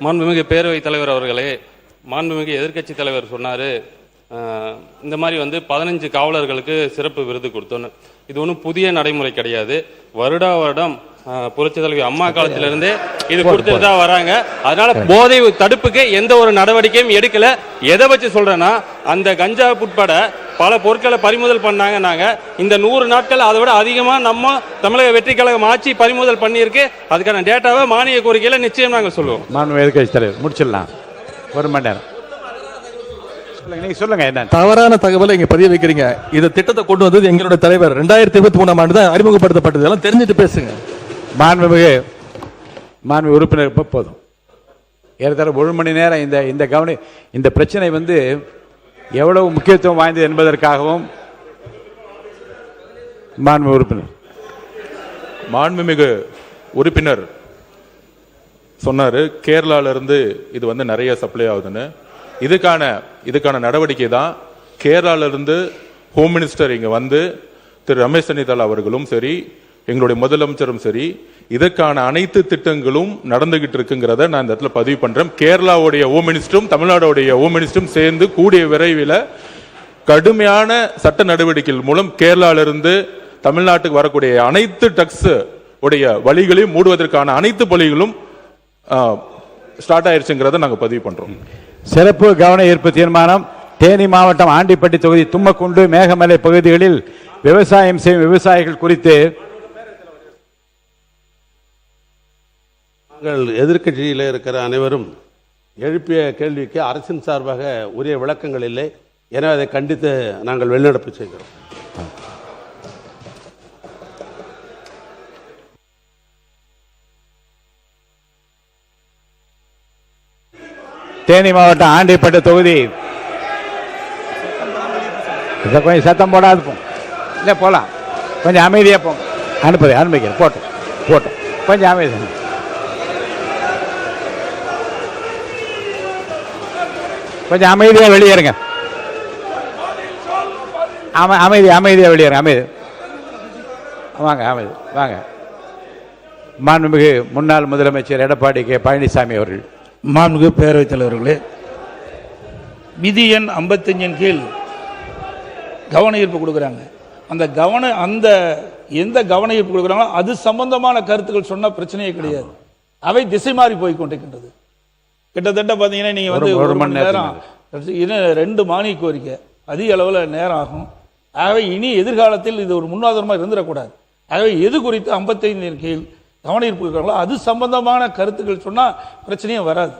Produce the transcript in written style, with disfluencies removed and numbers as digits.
மாண்புமிகு பேரவைத் தலைவர் அவர்களே, மாண்புமிகு எதிர்க்கட்சி தலைவர் சொன்னார், இந்த மாதிரி 15 காவலர்களுக்கு சிறப்பு விருது கொடுத்தோன்னு. இது ஒன்றும் புதிய நடைமுறை கிடையாது. வருடா வருடம் புரட்சி தலைவி அம்மா காலத்திலிருந்தே இது கொடுத்துட்டு தான் வராங்க. அதனால போதை தடுப்புக்கு எந்த ஒரு நடவடிக்கையும் எடுக்கல. எதை வச்சு சொல்றேன்னா, அந்த கஞ்சா உட்பட பல பொருட்களை பறிமுதல் பண்ணாங்க. நாங்க இந்த 100 நாட்கள் அதை விட அதிகமா நம்ம தமிழக வெற்றி கழகம் ஆட்சி பறிமுதல் பண்ணியிருக்கு. அதுக்கான டேட்டாவை மானிய கோரிக்கையில நிச்சயம் நாங்கள் சொல்லுவோம். மாண்புமிகு எதிர்க்கட்சி தலைவர் முடிச்சிடலாம். 1 மணி நேரம் சொல்லுங்க. என்ன தவறான தகவலை இங்க பதிய வைக்கிறீங்க? இந்த திட்டத்தை கொண்டு வந்தது எங்களுடைய தலைவர் 2023ஆம் ஆண்டு தான் அறிமுகப்படுத்தப்பட்டது. எல்லாம் தெரிஞ்சுட்டு பேசுங்க. மாண்புமிகு உறுப்பினர் போதும். ஏறத்தாழ 1 மணி நேரம் இந்த பிரச்சனை எவ்வளவு முக்கியத்துவம் வாய்ந்தது என்பதற்காகவும் மாண்புமிகு உறுப்பினர் சொன்னாரு, கேரளால இருந்து இது நிறைய சப்ளை ஆகுதுன்னு. இதுக்கான நடவடிக்கை தான் கேரளால இருந்து ஹோம் மினிஸ்டர் இங்க திரு ரமேஷ் சென்னிதால் அவர்களும் சரி, எங்களுடைய முதலமைச்சரும் சரி, இதற்கான அனைத்து திட்டங்களும் நடந்துகிட்டு இருக்குங்கிறத நான் இந்த இடத்துல பதிவு பண்றேன். கேரளாவுடைய ஹோம் மினிஸ்டரும் தமிழ்நாடுடைய ஹோம் மினிஸ்டரும் சேர்ந்து கூடிய விரைவில் கடுமையான சட்ட நடவடிக்கைகள் மூலம் கேரளால இருந்து தமிழ்நாட்டுக்கு வரக்கூடிய அனைத்து ட்ரக்ஸ் உடைய வழிகளையும் மூடுவதற்கான அனைத்து பணிகளும் ஸ்டார்ட் ஆயிருச்சுங்கிறத நாங்கள் பதிவு பண்றோம். சிறப்பு கவன ஈர்ப்பு தீர்மானம். தேனி மாவட்டம் ஆண்டிப்பட்டி தொகுதி தும்மக்குண்டு மேகமலை பகுதிகளில் விவசாயம் செய்யும் விவசாயிகள் குறித்து எதிர்க்கட்சியில் இருக்கிற அனைவரும் எழுப்பிய கேள்விக்கு அரசின் சார்பாக உரிய விளக்கங்கள் இல்லை. எனவே அதை கண்டித்து நாங்கள் வெளிநடப்பு செய்கிறோம். தேனி மாவட்டம் ஆண்டிப்பட்டி தொகுதி கொஞ்சம் சத்தம் போடாது இல்லை, போலாம். கொஞ்சம் அமைதியாக போங்க. அனுப்பிக்கிறேன். போட்டோம் கொஞ்சம் அமைதி. கொஞ்சம் அமைதியாக வெளியேறுங்க. அமைதியாக வெளியேறுங்க. வாங்க. மாண்புமிகு முன்னாள் முதலமைச்சர் எடப்பாடி கே பழனிசாமி அவர்கள். மாண்புமிகு பேரவைத் தலைவர்களே, விதி எண் 55 கீழ் கவன ஈர்ப்பு கொடுக்குறாங்க. எந்த கவன ஈர்ப்பு கொடுக்குறாங்களோ அது சம்பந்தமான கருத்துக்கள் சொன்ன பிரச்சனையே கிடையாது. அவை திசை மாறி போய் கொண்டிருக்கின்றது. கிட்டத்தட்ட பார்த்தீங்கன்னா நீங்க 1 மணி நேரம் 2 மானிய கோரிக்கை அதிக அளவில் நேரம் ஆகும். ஆகவே இனி எதிர்காலத்தில் இது ஒரு முன்னுதாரணமாக இருந்துடக்கூடாது. ஆகவே எது குறித்து 55 கீழ் கவன ஈர்ப்பு கொடுக்குறாங்களோ அது சம்பந்தமான கருத்துக்கள் சொன்னால் பிரச்சனையும் வராது.